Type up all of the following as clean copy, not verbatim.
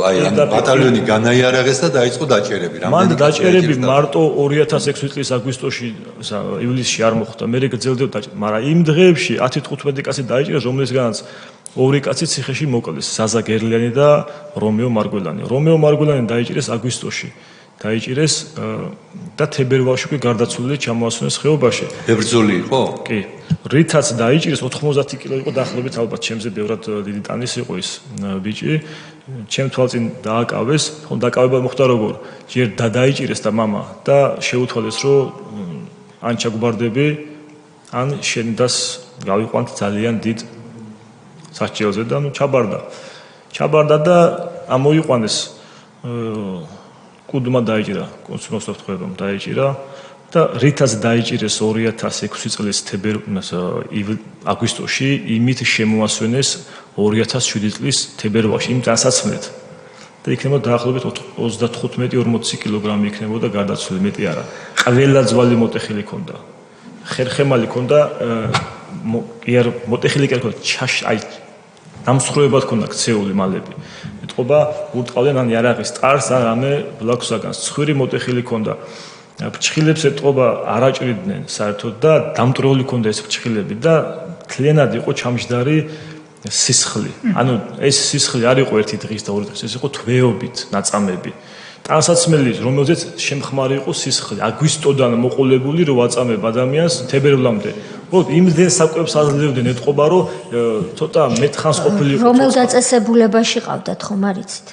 აი ამ ბატალიონი განაიარაღეს და დაიწყო დაჭერები. მან დაჭერები მარტო 2006 წლის აგვისტოში, ივლისში არ მოხდა. მე გრძელდებოდა, მაგრამ იმ დღეებში 10-15 კაცი დაიჭერეს, რომლისგანაც ორი კაცი ციხეში მოკლეს, ზაზა გერლიანი და რომეო მარგველანი. რომეო მარგველანი დაიჭერეს აგვისტოში. დაიჭირეს და თებერვალში უკვე გარდაცვლილი ჩამოასვენეს ხეობაში. ბებრძოლი იყო? კი. რითაც დაიჭირეს 90 კილო იყო დაახლოებით ალბათ ჩემზე ბევრად დიდი ტანის იყო ის ბიჭი. ჩემ თვალწინ დააკავეს, ხომ დაკავება მოხდა როგორ? ჯერ დაიჭირეს და მამა და შეუთვალეს რომ ან ჩაგუბარდები, ან შენ დას გავიყვანთ ძალიან დიდ სასჯელზე და ჩაბარდა და ამოიყვანეს კუდმა დაიჭირა, კონსულს ვთქვებამ დაიჭირა და რითაც დაიჭირეს 2006 წლის აგვისტოში, იმით შემოასვენეს 2007 წლის თებერვალში, იმ დასაცმლად. და იქნება დაახლოებით 35-40 კილოგრამი იქნებოდა გარდაცვლილი, მეტი არა. ყველა ძვალი მოტეხილი ქონდა. ხერხემალი ქონდა, მოტეხილი კი არ ქონდა, აი დამსხვრევებად ქონდა ქცეული მალები. ეთყობა ურტყავდნენ ან იარაღის ტარს ან რამე ბლაქვსაგანს. ცხვირი მოტეხილი ქონდა. ფრჩხილებს ეთყობა არ აჭრიდნენ საერთოდ და დამტრეული ქონდა ეს ფრჩხილები და თლიანად იყო ჩამჯდარი სისხლი. ანუ ეს სისხლი არ იყო ერთი დღის და ორი დღის, ეს იყო თვეობით ნაწამები. ტანსაცმელი, რომელზეც შემხმარი იყო სისხლი, აგვისტოდან მოყოლებული რომ აწამებ ადამიანს თებერვლამდე. იმდენ საკვებს აძლევდნენ ეთყობა რომ ცოტა მეტხანს ყოფილი იყო. რომელ დაწესებულებაში ყავდათ ხომ არიცით?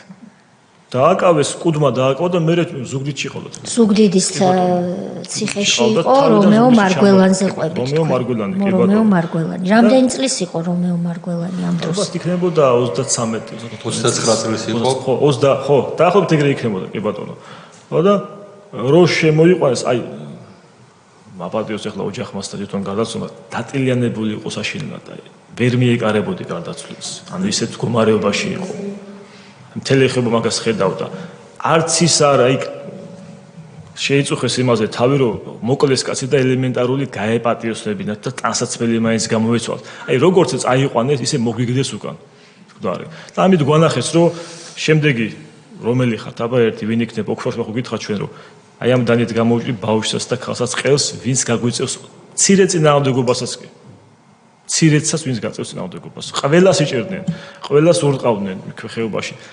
დააკავეს, კუდმა დააკავა და მე ზუგდიდში ყავდათ. ზუგდიდის ციხეში იყო რომეო მარგველანზე ყვებით. რომეო მარგველანი, კი ბატონო. რომეო მარგველანი. რამდენი წლის იყო რომეო მარგველანი ამ დროს? ალბათ იქნებოდა 33, 29 წლის იყო. ხო, დაახლოებით ეგრე იქნებოდა, კი ბატონო. ხო და რო შემოიყვანეს, აი აპატიოს ახლა ოჯახმასთან ერთად გარდაცვალა, დატილიანებული იყო საშინლად, აი ვერ მიეკარებოდი გარდაცვლილს. ანუ ისეთ მდგომარეობაში იყო. მთელი ხება მაგას ხედავდა. არც ის არა იქ შეიწუხეს იმაზე თავი რომ მოკლეს კაცი და ელემენტარული გაეპატიოსებინათ და ტანსაცმელი მაინც გამოეცვალათ. აი როგორც წაიყვანეს, ისე მოგვიგდეს უკან. მკვდარი. და ამით გვანახეს რომ შემდეგი რომელი ხართ, აბა ერთი ვინ იქნება, ოქროს ხო გითხრათ ჩვენ რომ აი ამ დანით გამოვჭრი ბავშვსაც და ქალსაც ყელს, ვინც გაგვიწევს ცირე წინააღმდეგობასაც კი. ცირეცას ვინც გაწევს წინააღმდეგობას. ყველას იჭერდნენ, ყველას ურტყავდნენ ხეობაში.